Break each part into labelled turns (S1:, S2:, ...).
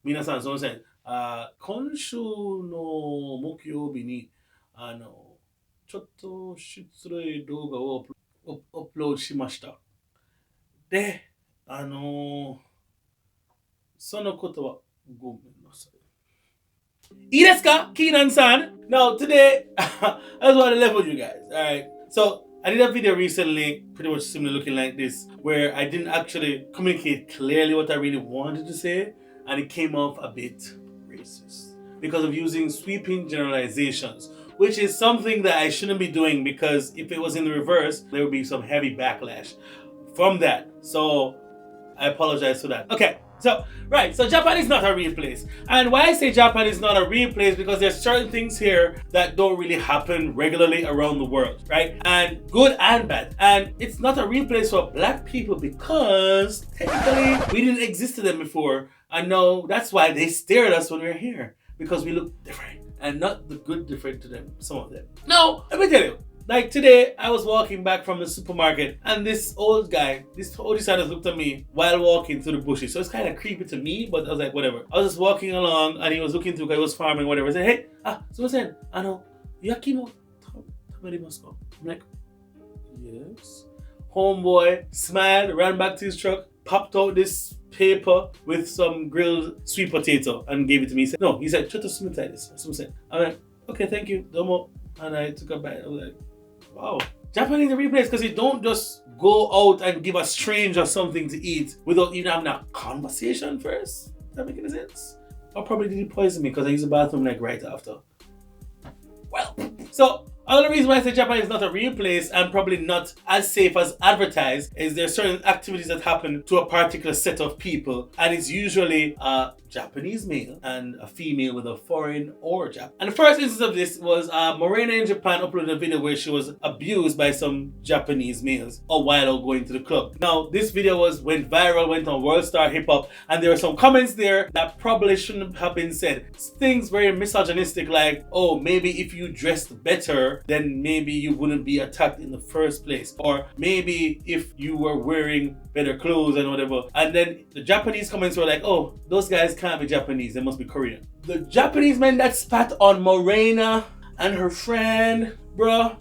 S1: 皆さん、すみません。今週の木曜日に、ちょっと失礼動画をアップロードしました。で、そのことはごめんなさい。いいですか, Keenan-san? Now, today, I just want to level you guys. All right. So, I did a video recently, pretty much similar looking like this, where I didn't actually communicate clearly what I really wanted to say, and it came off a bit racist because of using sweeping generalizations, which is something that I shouldn't be doing because if it was in the reverse, there would be some heavy backlash from that. So, I apologize for that. Okay. So Japan is not a real place. And why I say Japan is not a real place, because there's certain things here that don't really happen regularly around the world, right? And good and bad. And it's not a real place for black people because technically we didn't exist to them before. And no, that's why they stare at us when we're here, because we look different. And not the good different to them, some of them. No, let me tell you. Like today, I was walking back from the supermarket and this old guy, this old decided looked at me while walking through the bushes. So it's kind of creepy to me, but I was like, whatever. I was just walking along and he was looking through, because he was farming, whatever. I said, hey, so I said, yakimo tamarimasu. I'm like, yes. Homeboy smiled, ran back to his truck, popped out this paper with some grilled sweet potato and gave it to me. He said, no, he said, chota sumititis. So I said, I'm like, okay, thank you, domo. And I took a bite. I was like, wow. Japan is a real place because you don't just go out and give a stranger something to eat without even having a conversation first. Does that make any sense? Or probably did he poison me because I used the bathroom like right after. Well, so another reason why I say Japan is not a real place and probably not as safe as advertised is there are certain activities that happen to a particular set of people, and it's usually a Japanese male and a female with a foreign origin. And the first instance of this was Morena in Japan uploaded a video where she was abused by some Japanese males a while ago going to the club. Now, this video went viral, went on World Star Hip Hop, and there were some comments there that probably shouldn't have been said. Things very misogynistic, like, oh, maybe if you dressed better, then maybe you wouldn't be attacked in the first place. Or maybe if you were wearing better clothes and whatever. And then the Japanese comments were like, oh, those guys can't be Japanese, they must be Korean. The Japanese men that spat on Morena and her friend, bruh,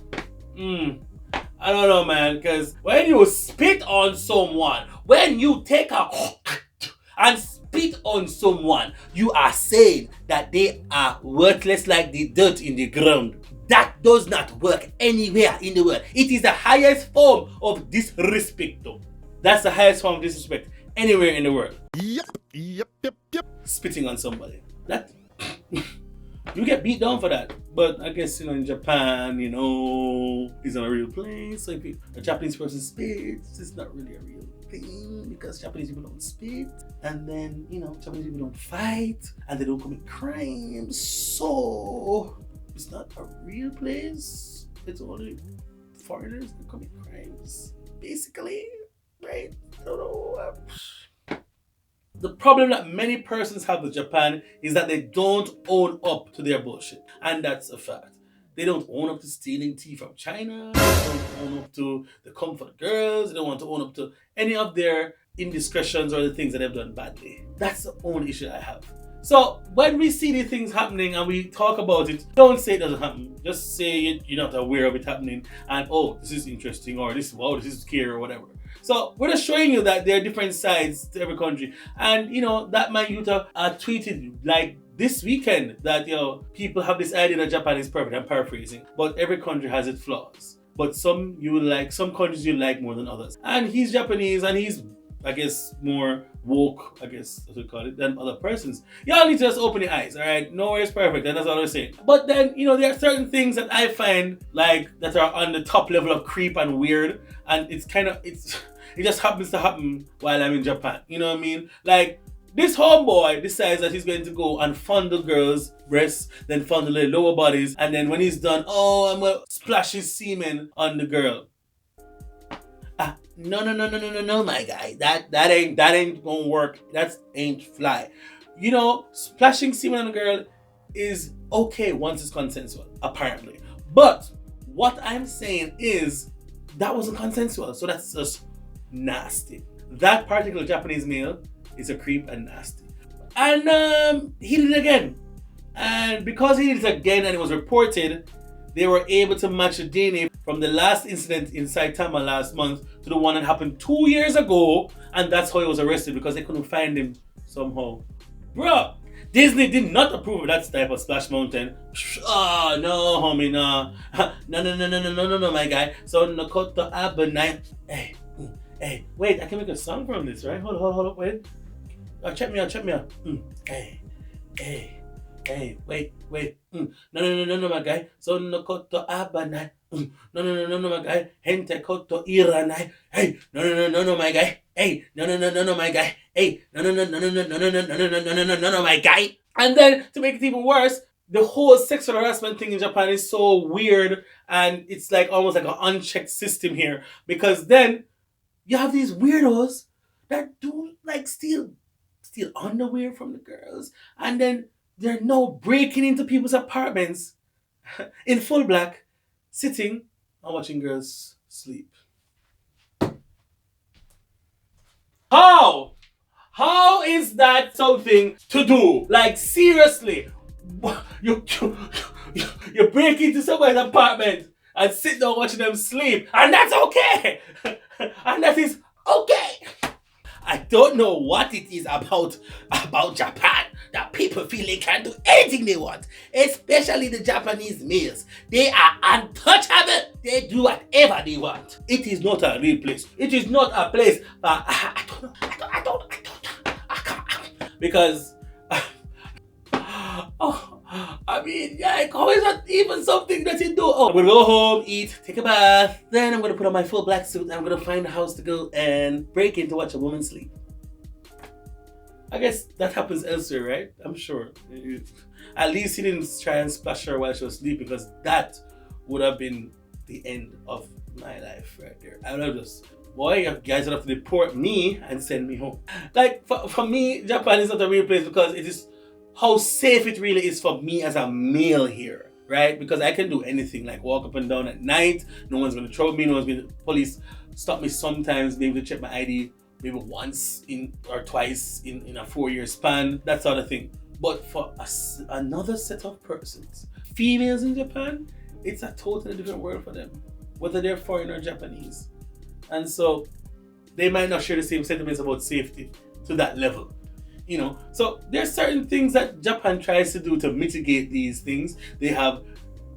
S1: I don't know, man, because when you spit on someone, when you take a and spit on someone, you are saying that they are worthless like the dirt in the ground. That does not work anywhere in the world. It is the highest form of disrespect, though. That's the highest form of disrespect anywhere in the world. Yep. Spitting on somebody. That you get beat down for that. But I guess, in Japan, it's not a real place. So if a Japanese person spits, it's not really a real thing because Japanese people don't spit. And then, Japanese people don't fight and they don't commit crimes. So it's not a real place. It's only foreigners that commit crimes, basically, right? I don't know. The problem that many persons have with Japan is that they don't own up to their bullshit. And that's a fact. They don't own up to stealing tea from China. They don't own up to the comfort girls. They don't want to own up to any of their indiscretions or the things that they've done badly. That's the only issue I have. So when we see these things happening and we talk about it, don't say it doesn't happen. Just say you're not aware of it happening and, oh, this is interesting, or this is scary, or whatever. So we're just showing you that there are different sides to every country. And that man Yuta tweeted like this weekend that people have this idea that Japan is perfect. I'm paraphrasing, but every country has its flaws. But some countries you like more than others. And he's Japanese and he's, I guess, more woke, I guess as we call it, than other persons. Y'all need to just open your eyes, alright? Nowhere is perfect, and that's all I'm saying. But then, there are certain things that I find that are on the top level of creep and weird, and it just happens to happen while I'm in Japan. You know what I mean? Like, this homeboy decides that he's going to go and fondle girls' breasts, then fondle their lower bodies, and then when he's done, I'm gonna splash his semen on the girl. No, my guy. That ain't gonna work. That ain't fly. Splashing semen on a girl is okay once it's consensual, apparently. But what I'm saying is that wasn't consensual, so that's just nasty. That particular Japanese male is a creep and nasty. And he did it again. And because he did it again and it was reported, they were able to match the DNA from the last incident in Saitama last month to the one that happened 2 years ago. And that's how he was arrested, because they couldn't find him somehow. Bruh, Disney did not approve of that type of Splash Mountain. Oh, no, homie, no. No, my guy. So, Nakoto Abanai. Hey, wait, I can make a song from this, right? Hold on, wait. Check me out. Hey, wait. No, my guy. So, Nakoto Abanai. No, my guy. Hente koto iranai. Hey, no, my guy. Hey, no, my guy. Hey, no, my guy. And then, to make it even worse, the whole sexual harassment thing in Japan is so weird, and it's like almost like an unchecked system here, because then you have these weirdos that do like steal underwear from the girls, and then they're now breaking into people's apartments in full black, sitting and watching girls sleep. How is that something to do? Like, seriously, you break into somebody's apartment and sit down watching them sleep, and that's okay. And that is okay. I don't know what it is about Japan that people feel they can do anything they want, especially the Japanese males. They are untouchable. They do whatever they want. It is not a real place. It is not a place. I don't know. I can't. Because I mean, yeah, how is that even something that you do? Oh, I'm gonna go home, eat, take a bath, then I'm gonna put on my full black suit, and I'm gonna find a house to go and break in to watch a woman sleep. I guess that happens elsewhere, right? I'm sure. At least he didn't try and splash her while she was sleeping, because that would have been the end of my life right there. I would have just, boy, you guys would have to deport me and send me home. Like, for me, Japan is not a real place, because it is how safe it really is for me as a male here, right? Because I can do anything, like walk up and down at night. No one's gonna trouble me. No one's gonna, police stop me sometimes, maybe to check my ID, maybe once or twice in a 4-year span, that sort of thing. But for another set of persons, females in Japan, it's a totally different world for them, whether they're foreign or Japanese. And so they might not share the same sentiments about safety to that level. You know, so there's certain things that Japan tries to do to mitigate these things. They have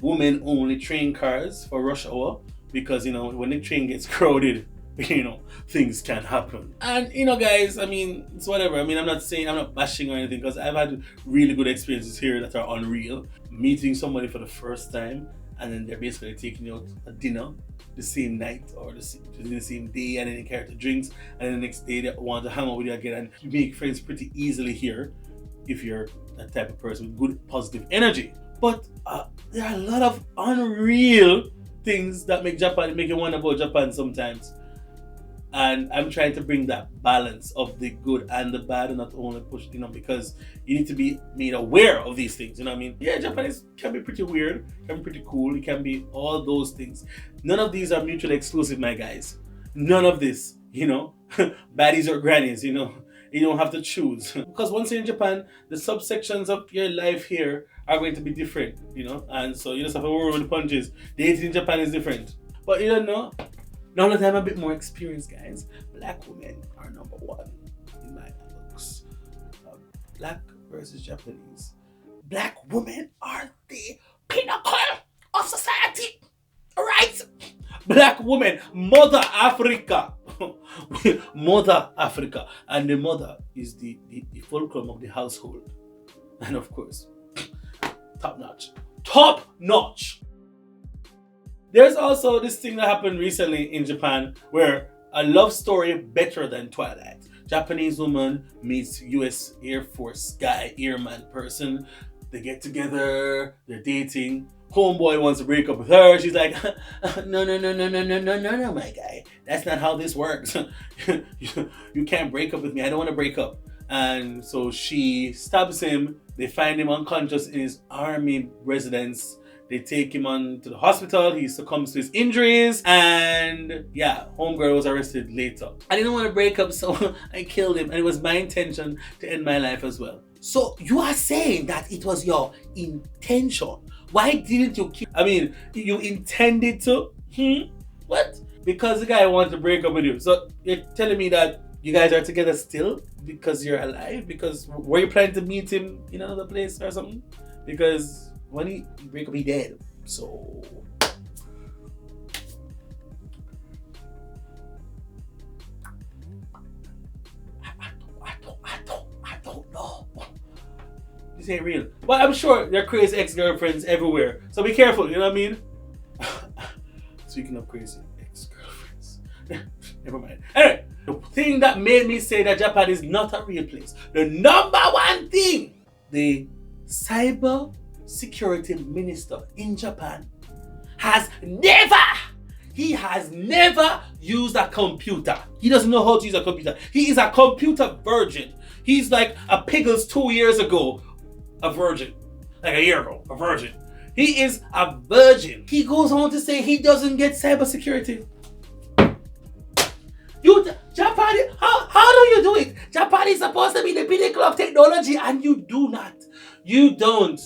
S1: women-only train cars for rush hour, because, you know, when the train gets crowded, you know, things can happen. And, you know, guys, I mean, it's whatever. I mean, I'm not bashing or anything, because I've had really good experiences here that are unreal. Meeting somebody for the first time, and then they're basically taking you out a dinner the same night or the same day, and then they carry the drinks, and then the next day they want to hang out with you again, and you make friends pretty easily here if you're that type of person with good positive energy. But there are a lot of unreal things that make you wonder about Japan sometimes. And I'm trying to bring that balance of the good and the bad, and not only push, you know, because you need to be made aware of these things, you know what I mean? Yeah, Japanese can be pretty weird, can be pretty cool, it can be all those things. None of these are mutually exclusive, my guys. None of this, you know, baddies or grannies, you know, you don't have to choose. Because once you're in Japan, the subsections of your life here are going to be different, you know, and so you just have to roll with the punches. Dating in Japan is different. But you don't know, now that I'm a bit more experienced, guys, black women are number one in my books. Black versus Japanese. Black women are the pinnacle of society, right? Black women, Mother Africa. Mother Africa. And the mother is the fulcrum of the household. And of course, top notch. Top notch! There's also this thing that happened recently in Japan where a love story better than Twilight. Japanese woman meets US Air Force guy, airman person. They get together, they're dating. Homeboy wants to break up with her. She's like, no, my guy. That's not how this works. You can't break up with me. I don't want to break up. And so she stabs him. They find him unconscious in his army residence. They take him on to the hospital. He succumbs to his injuries. And yeah, homegirl was arrested later. I didn't want to break up, so I killed him. And it was my intention to end my life as well. So you are saying that it was your intention. Why didn't you keep? I mean, you intended to? What? Because the guy wanted to break up with you. So you're telling me that you guys are together still because you're alive? Because were you planning to meet him in another place or something? Because when he break up, he dead. So I don't know. This ain't real. But I'm sure there are crazy ex-girlfriends everywhere. So be careful, you know what I mean? Speaking of crazy ex-girlfriends. Never mind. Anyway, the thing that made me say that Japan is not a real place, the number one thing, the cyber security minister in Japan has never used a computer. He doesn't know how to use a computer. He is a computer virgin. He's like a Piggles 2 years ago, a virgin. Like a year ago, a virgin. He is a virgin. He goes on to say he doesn't get cybersecurity. Japan, how do you do it? Japan is supposed to be the pinnacle of technology and you do not. You don't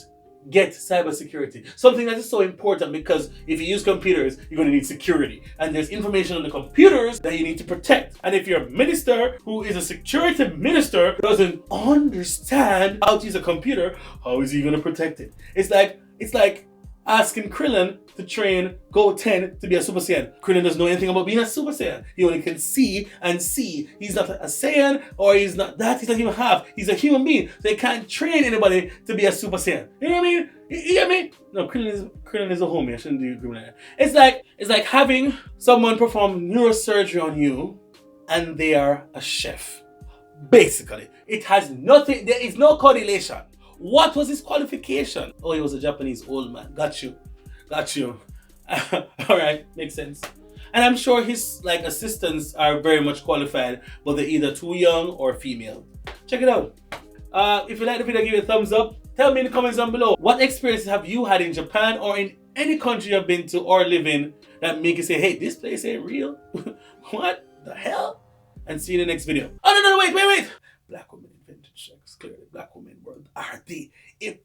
S1: get cybersecurity. Something that is so important because if you use computers, you're going to need security. And there's information on the computers that you need to protect. And if you're a minister who is a security minister doesn't understand how to use a computer, how is he going to protect it? It's like asking Krillin to train Go 10 to be a Super Saiyan. Krillin doesn't know anything about being a Super Saiyan. He only can see and see. He's not a Saiyan or he's not that. He's not even half. He's a human being. So he can't train anybody to be a Super Saiyan. You know what I mean? You get me? No, Krillin is a homie. I shouldn't do Krillin. It's like having someone perform neurosurgery on you and they are a chef. Basically, it has nothing. There is no correlation. What was his qualification? Oh, he was a Japanese old man. Got you. All right, makes sense. And I'm sure his assistants are very much qualified, but they're either too young or female. Check it out. If you like the video, give it a thumbs up. Tell me in the comments down below, what experiences have you had in Japan or in any country you've been to or live in that make you say, hey, this place ain't real? What the hell? And see you in the next video. Oh, no, wait. Black women invented sex. Clearly, black women were the